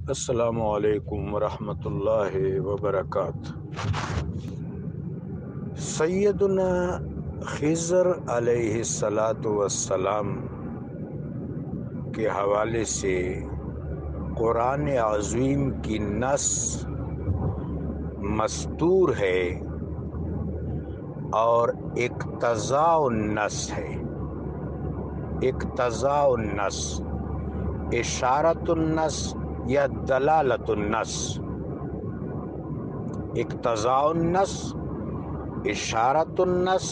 السلام علیکم ورحمۃ اللہ وبرکاتہ۔ سیدنا خضر علیہ السلام کے حوالے سے قرآن عظیم کی نص مستور ہے اور اقتضاء النص ہے۔ اقتضاء النص، اشارت النص یا دلالت النص۔ اقتضاء النص، اشارت النص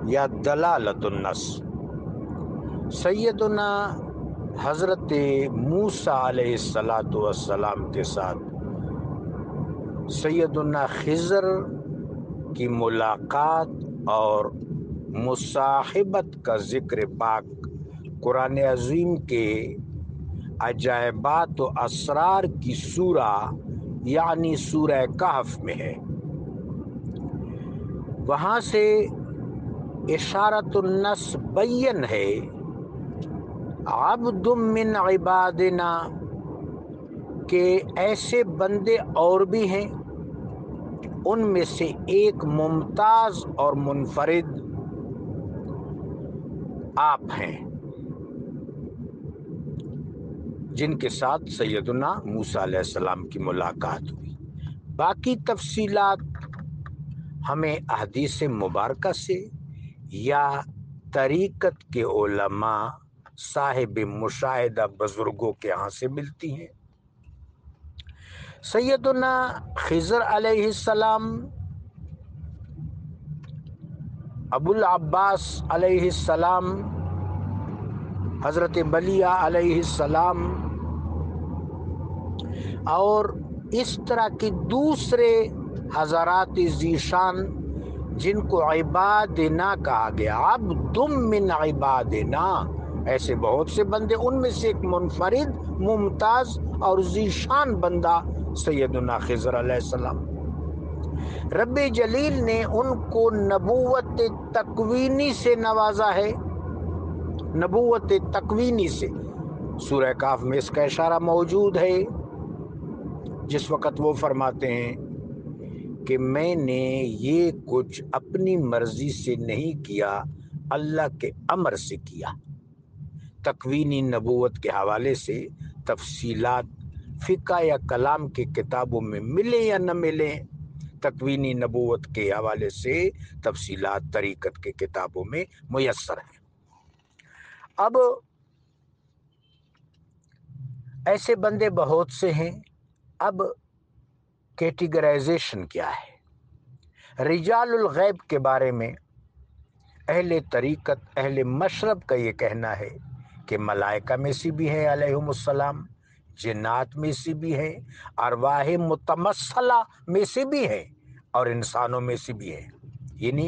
یا دلالت النص۔ سیدنا حضرت موسیٰ علیہ السلام کے ساتھ سیدنا خضر کی ملاقات اور مصاحبت کا ذکر پاک قرآن عظیم کے عجائبات و اسرار کی سورہ یعنی سورہ کہف میں ہے۔ وہاں سے اشارت النص بین ہے، عبد من عبادنا، کہ ایسے بندے اور بھی ہیں، ان میں سے ایک ممتاز اور منفرد آپ ہیں، جن کے ساتھ سیدنا موسیٰ علیہ السلام کی ملاقات ہوئی۔ باقی تفصیلات ہمیں احادیث مبارکہ سے یا طریقت کے علماء صاحب مشاہدہ بزرگوں کے ہاں سے ملتی ہیں۔ سیدنا خضر علیہ السلام ابو العباس علیہ السلام، حضرت بلیہ علیہ السلام اور اس طرح کے دوسرے حضرات ذیشان جن کو عبادنا کہا گیا، عبد من عبادنا، ایسے بہت سے بندے، ان میں سے ایک منفرد، ممتاز اور ذیشان بندہ سیدنا خضر علیہ السلام۔ رب جلیل نے ان کو نبوت تکوینی سے نوازا ہے، نبوت تکوینی سے۔ سورہ کہف میں اس کا اشارہ موجود ہے، جس وقت وہ فرماتے ہیں کہ میں نے یہ کچھ اپنی مرضی سے نہیں کیا، اللہ کے امر سے کیا۔ تکوینی نبوت کے حوالے سے تفصیلات فقہ یا کلام کے کتابوں میں ملے یا نہ ملے، تکوینی نبوت کے حوالے سے تفصیلات طریقت کے کتابوں میں میسر ہیں۔ اب ایسے بندے بہت سے ہیں۔ اب کیٹیگرائزیشن کیا ہے؟ رجال الغیب کے بارے میں اہل طریقت، اہل مشرب کا یہ کہنا ہے کہ ملائکہ میں سے بھی ہیں علیہم السلام، جنات میں سے بھی ہیں، ارواح متمثلہ میں سے بھی ہیں، اور انسانوں میں سے بھی ہیں۔ یعنی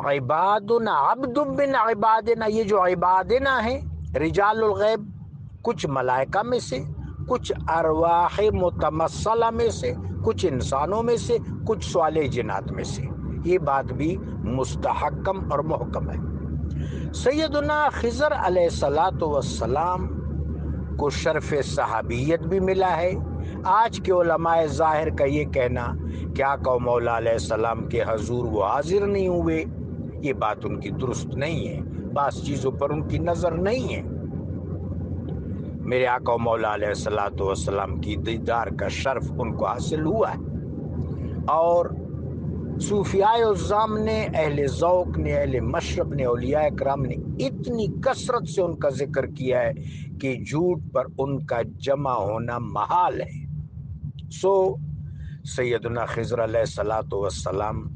عبادنا، عبد من عبادنا، یہ جو عبادنا ہیں رجال الغیب، کچھ ملائکہ میں سے، کچھ ارواح متمثلہ میں سے، کچھ انسانوں میں سے، کچھ صالح جنات میں سے۔ یہ بات بھی مستحکم اور محکم ہے۔ سیدنا خضر علیہ السلام کو شرف صحابیت بھی ملا ہے۔ آج کے علماء ظاہر کا یہ کہنا کہ آقا و مولا علیہ السلام کے حضور وہ حاضر نہیں ہوئے، یہ بات ان کی درست نہیں ہے۔ بعض چیزوں پر ان کی نظر نہیں ہے۔ میرے آقا و مولا علیہ السلام کی دیدار کا شرف ان کو حاصل ہوا ہے، اور صوفیاء عظام نے، اہل ذوق نے، اہل مشرب نے، اولیاء کرام نے اتنی کثرت سے ان کا ذکر کیا ہے کہ جھوٹ پر ان کا جمع ہونا محال ہے۔ سو سیدنا خضر علیہ السلام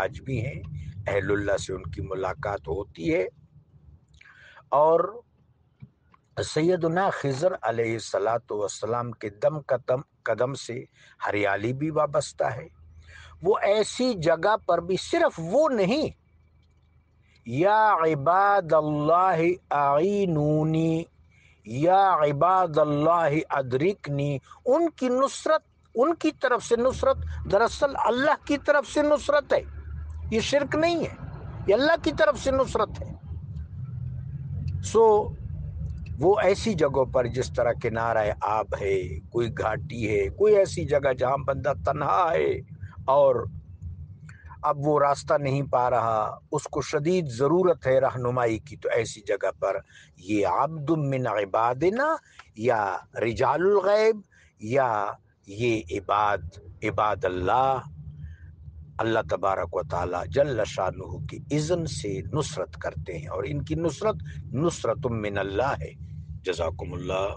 آج بھی ہیں، اہل اللہ سے ان کی ملاقات ہوتی ہے، اور سیدنا خضر علیہ السلام کے دم قدم سے ہریالی بھی وابستہ ہے۔ وہ ایسی جگہ پر بھی، صرف وہ نہیں، یا عباد اللہ اعینونی، یا عباد اللہ ادرکنی، ان کی نصرت، ان کی طرف سے نصرت دراصل اللہ کی طرف سے نصرت ہے، یہ شرک نہیں ہے، یہ اللہ کی طرف سے نصرت ہے۔ سو وہ ایسی جگہوں پر جس طرح کنارہ آب ہے، کوئی گھاٹی ہے، کوئی ایسی جگہ جہاں بندہ تنہا ہے اور اب وہ راستہ نہیں پا رہا، اس کو شدید ضرورت ہے رہنمائی کی، تو ایسی جگہ پر یہ عبد من عبادنا یا رجال الغیب یا یہ عباد اللہ تبارک و تعالی جل شانہ کی اذن سے نصرت کرتے ہیں، اور ان کی نصرت من اللہ ہے۔ جزاکم اللہ۔